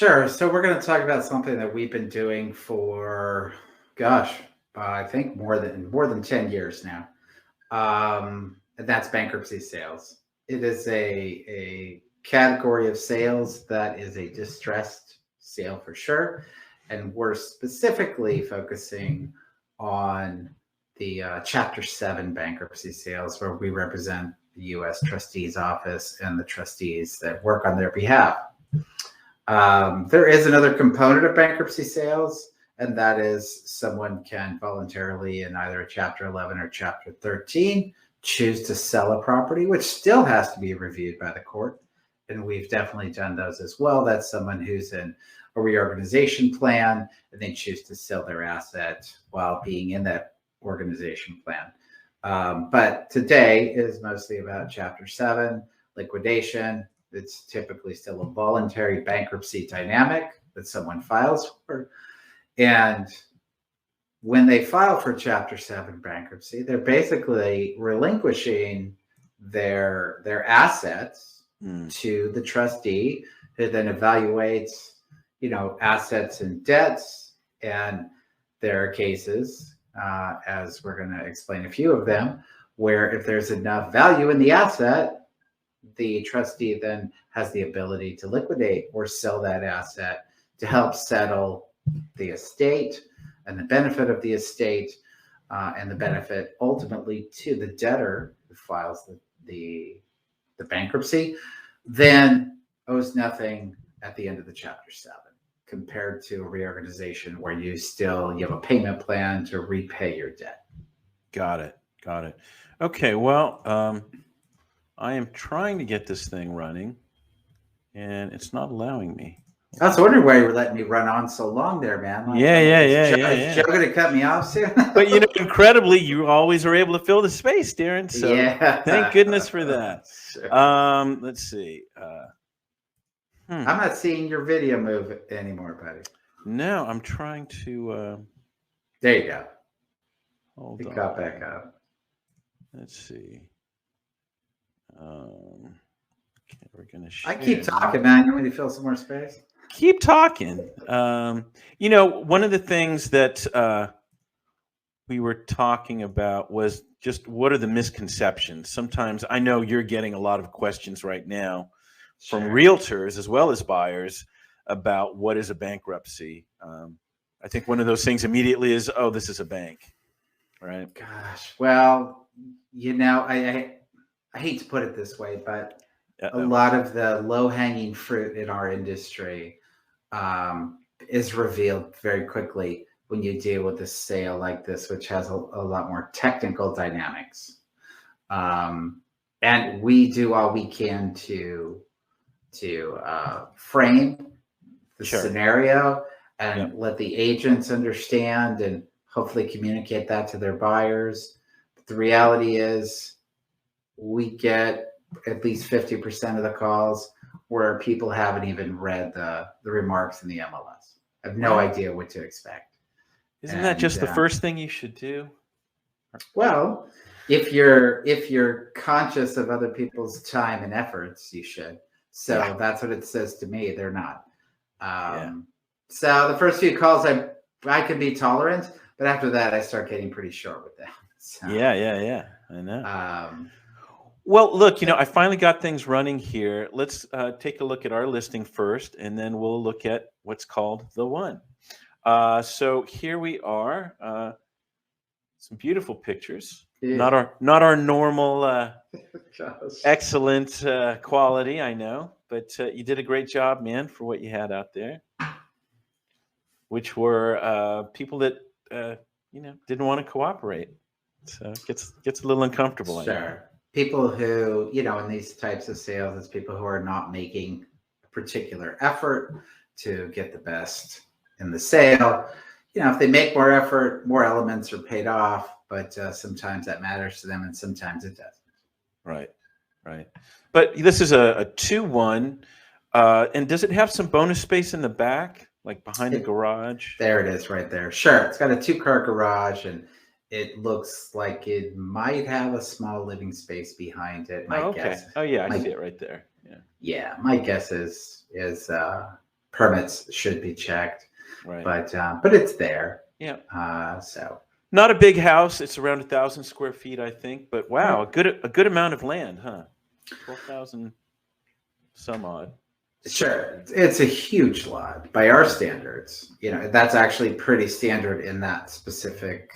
Sure. So we're going to talk about something that we've been doing for, gosh, I think more than 10 years now. And that's bankruptcy sales. It is a category of sales that is a distressed sale for sure, and we're specifically focusing on the Chapter 7 bankruptcy sales, where we represent the U.S. Trustee's Office and the trustees that work on their behalf. There is another component of bankruptcy sales, and that is someone can voluntarily, in either a Chapter 11 or Chapter 13, choose to sell a property, which still has to be reviewed by the court. And we've definitely done those as well. That's someone who's in a reorganization plan and they choose to sell their asset while being in that organization plan. But today is mostly about Chapter 7, liquidation. It's typically still a voluntary bankruptcy dynamic that someone files for. And when they file for Chapter 7 bankruptcy, they're basically relinquishing their assets to the trustee, who then evaluates, assets and debts. And there are cases, as we're going to explain a few of them, where if there's enough value in the asset, the trustee then has the ability to liquidate or sell that asset to help settle the estate and the benefit of the estate, and the benefit ultimately to the debtor who files the bankruptcy, then owes nothing at the end of the Chapter 7, compared to a reorganization where you have a payment plan to repay your debt. Got it. Okay, well, I am trying to get this thing running, and it's not allowing me. I was wondering why you were letting me run on so long there, man. Is Joe going to cut me off soon? But incredibly, you always are able to fill the space, Darren. So thank goodness for that. Sure. Let's see. I'm not seeing your video move anymore, buddy. No, I'm trying to. There you go. Hold on. Got back up. Let's see. We're gonna share. I keep talking, man. You want me to fill some more space? Keep talking. One of the things that we were talking about was just what are the misconceptions. Sometimes I know you're getting a lot of questions right now from realtors as well as buyers about what is a bankruptcy. I think one of those things immediately is, oh, this is a bank, right? Gosh, well, I hate to put it this way, but a lot of the low-hanging fruit in our industry is revealed very quickly when you deal with a sale like this, which has a lot more technical dynamics. And we do all we can to frame the scenario and let the agents understand and hopefully communicate that to their buyers. But the reality is we get at least 50% of the calls where people haven't even read the remarks in the MLS. I have no idea what to expect. Isn't that just the first thing you should do? Well, if you're conscious of other people's time and efforts, you should. So that's what it says to me. They're not. So the first few calls, I can be tolerant, but after that, I start getting pretty short with them. So, yeah. I know. Well, look, I finally got things running here. Let's take a look at our listing first, and then we'll look at what's called the one. So here we are. Some beautiful pictures. Yeah. Not our normal excellent quality, I know, but you did a great job, man, for what you had out there. Which were people that didn't want to cooperate. So it gets a little uncomfortable. Sure. People who, in these types of sales, it's people who are not making a particular effort to get the best in the sale. If they make more effort, more elements are paid off, but sometimes that matters to them and sometimes it doesn't. Right. But this is a 2-1. And does it have some bonus space in the back, like behind the garage? There it is right there. Sure. It's got a 2-car garage, and it looks like it might have a small living space behind it. My guess. Oh yeah, I see it right there. Yeah. My guess is permits should be checked. Right. But it's there. Yeah. So not a big house. It's around 1,000 square feet, I think. But wow, a good amount of land, huh? 12,000 some odd. Sure, it's a huge lot by our standards. That's actually pretty standard in that specific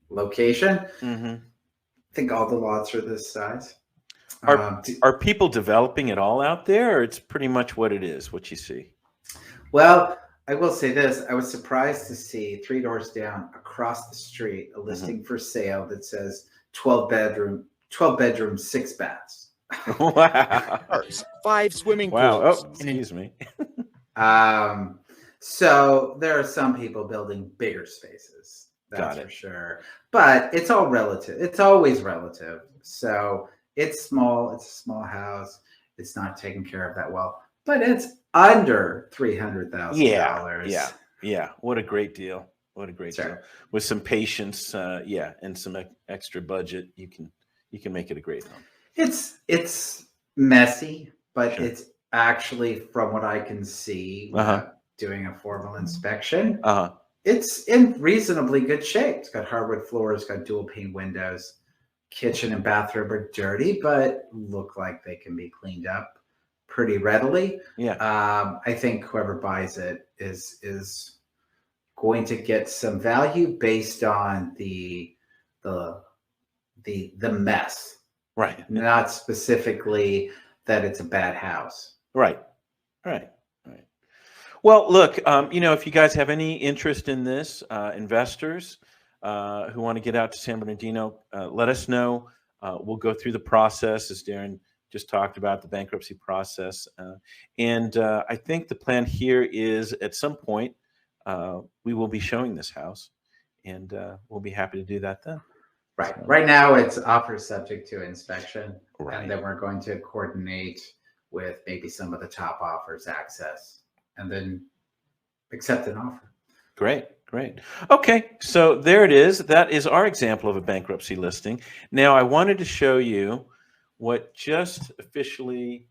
location. Mm-hmm. I think all the lots are this size. Are people developing it all out there, or it's pretty much what it is, what you see? Well, I will say this. I was surprised to see 3 doors down across the street a listing for sale that says 12 bedroom, 6 baths. Wow. 5 swimming pools. Wow. Oh, excuse me. So there are some people building bigger spaces. That's for sure. But it's all relative. It's always relative. So it's small. It's a small house. It's not taken care of that well. But it's under $300,000. Yeah. What a great deal. What a great deal. With some patience, and some extra budget, you can make it a great home. It's messy, but it's actually, from what I can see, doing a formal inspection, it's in reasonably good shape. It's got hardwood floors, got dual pane windows. Kitchen and bathroom are dirty, but look like they can be cleaned up pretty readily. Yeah. I think whoever buys it is going to get some value based on the mess. Right. Not specifically that it's a bad house. Right. Well, look, if you guys have any interest in this, investors who want to get out to San Bernardino, let us know. We'll go through the process, as Darren just talked about, the bankruptcy process. And I think the plan here is at some point, we will be showing this house, and we'll be happy to do that then. Right. So, right now, it's offer subject to inspection, and then we're going to coordinate with maybe some of the top offers access, and then accept an offer. Great. Okay, so there it is. That is our example of a bankruptcy listing. Now, I wanted to show you what just officially.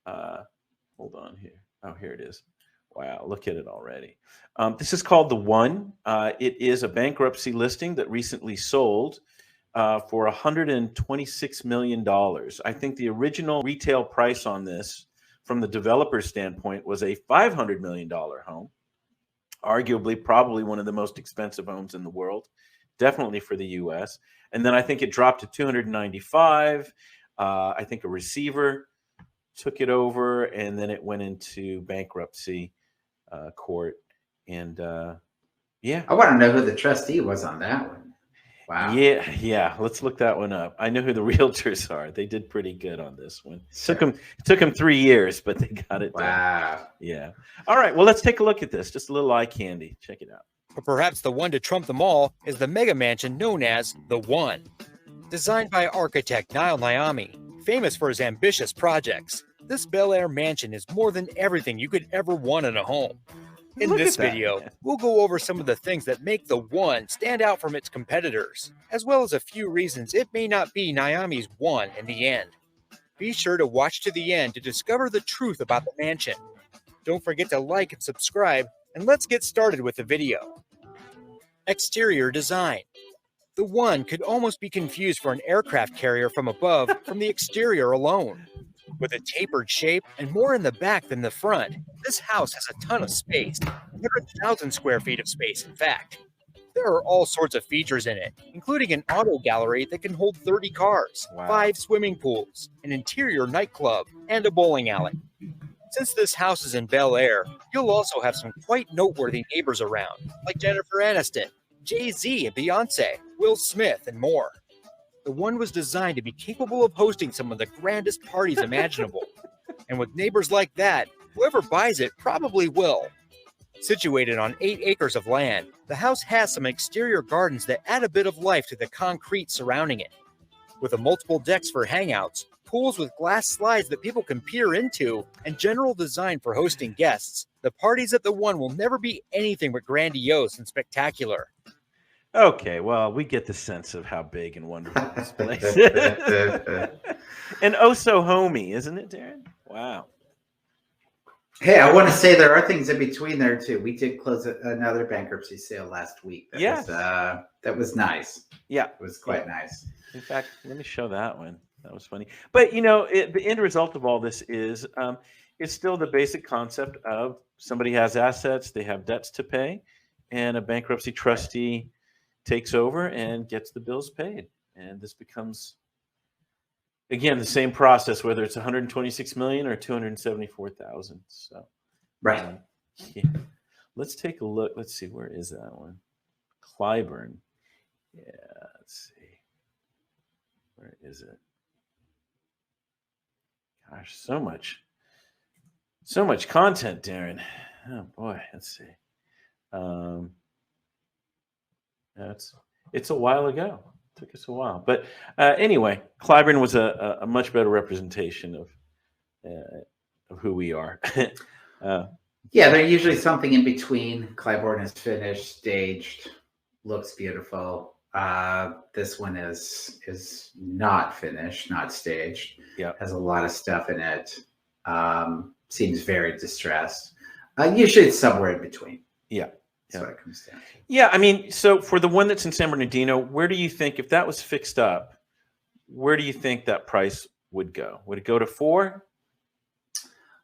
Hold on here. Oh, here it is. Wow, look at it already. This is called The One. It is a bankruptcy listing that recently sold for $126 million. I think the original retail price on this, from the developer's standpoint, was a $500 million home. Arguably, probably one of the most expensive homes in the world, definitely for the U.S. And then I think it dropped to 295. I think a receiver took it over, and then it went into bankruptcy court. And I want to know who the trustee was on that one. Wow. Yeah. Let's look that one up. I know who the realtors are. They did pretty good on this one. It took them 3 years, but they got it done. Wow. Yeah. All right. Well, let's take a look at this. Just a little eye candy. Check it out. But perhaps the one to trump them all is the mega mansion known as The One. Designed by architect Niall Naomi, famous for his ambitious projects, this Bel Air mansion is more than everything you could ever want in a home. In this video, we'll go over some of the things that make The One stand out from its competitors, as well as a few reasons it may not be Naomi's one in the end. Be sure to watch to the end to discover the truth about the mansion. Don't forget to like and subscribe, and let's get started with the video. Exterior design. The One could almost be confused for an aircraft carrier from above from the exterior alone. With a tapered shape and more in the back than the front, this house has a ton of space, 100,000 square feet of space, in fact. There are all sorts of features in it, including an auto gallery that can hold 30 cars, 5 swimming pools, an interior nightclub, and a bowling alley. Since this house is in Bel Air, you'll also have some quite noteworthy neighbors around, like Jennifer Aniston, Jay-Z and Beyonce, Will Smith, and more. The One was designed to be capable of hosting some of the grandest parties imaginable. And with neighbors like that, whoever buys it probably will. Situated on 8 acres of land, the house has some exterior gardens that add a bit of life to the concrete surrounding it. With multiple decks for hangouts, pools with glass slides that people can peer into, and general design for hosting guests, the parties at The One will never be anything but grandiose and spectacular. Okay, well, we get the sense of how big and wonderful this place is. And oh so homey, isn't it, Darren? Wow. Hey, I want to say there are things in between there too. We did close another bankruptcy sale last week. That was nice. Yeah, it was quite nice. In fact, let me show that one. That was funny. But the end result of all this is it's still the basic concept of somebody has assets, they have debts to pay, and a bankruptcy trustee takes over and gets the bills paid. And this becomes, again, the same process, whether it's 126 million or 274,000. So, right. Yeah. Let's take a look. Let's see, where is that one? Clyburn. Yeah, let's see. Where is it? Gosh, so much content, Darren. Oh boy, let's see. It's a while ago. It took us a while, but anyway, Clyburn was a much better representation of who we are. Yeah, they're usually something in between. Clyburn is finished, staged, looks beautiful. This one is not finished, not staged. Yeah, has a lot of stuff in it. Seems very distressed. Usually it's somewhere in between. Yeah. That's what it comes down to. Yeah, I mean, so for the one that's in San Bernardino, where do you think, if that was fixed up, where do you think that price would go? Would it go to 4?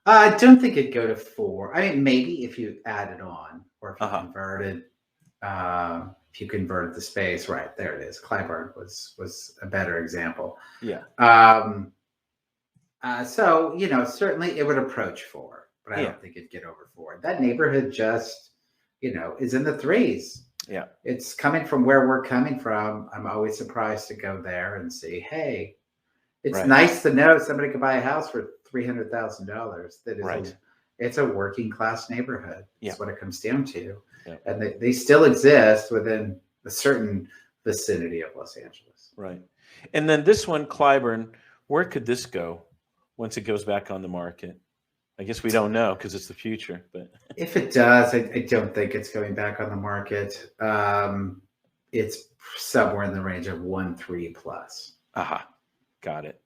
I don't think it'd go to 4. I mean, maybe if you added on, or if you converted, the space, right there it is. Clyburn was a better example. Yeah. So certainly it would approach 4, but I don't think it'd get over 4. That neighborhood just, is in the 3s. Yeah. It's coming from where we're coming from. I'm always surprised to go there and see, hey, it's nice to know somebody could buy a house for $300,000. That is it's a working class neighborhood. That's what it comes down to. Yeah. And they still exist within a certain vicinity of Los Angeles. Right. And then this one, Clyburn, where could this go once it goes back on the market? I guess we don't know because it's the future. But if it does, I don't think it's going back on the market. It's somewhere in the range of 1.3 plus. Got it.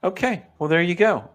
Okay. Well, there you go.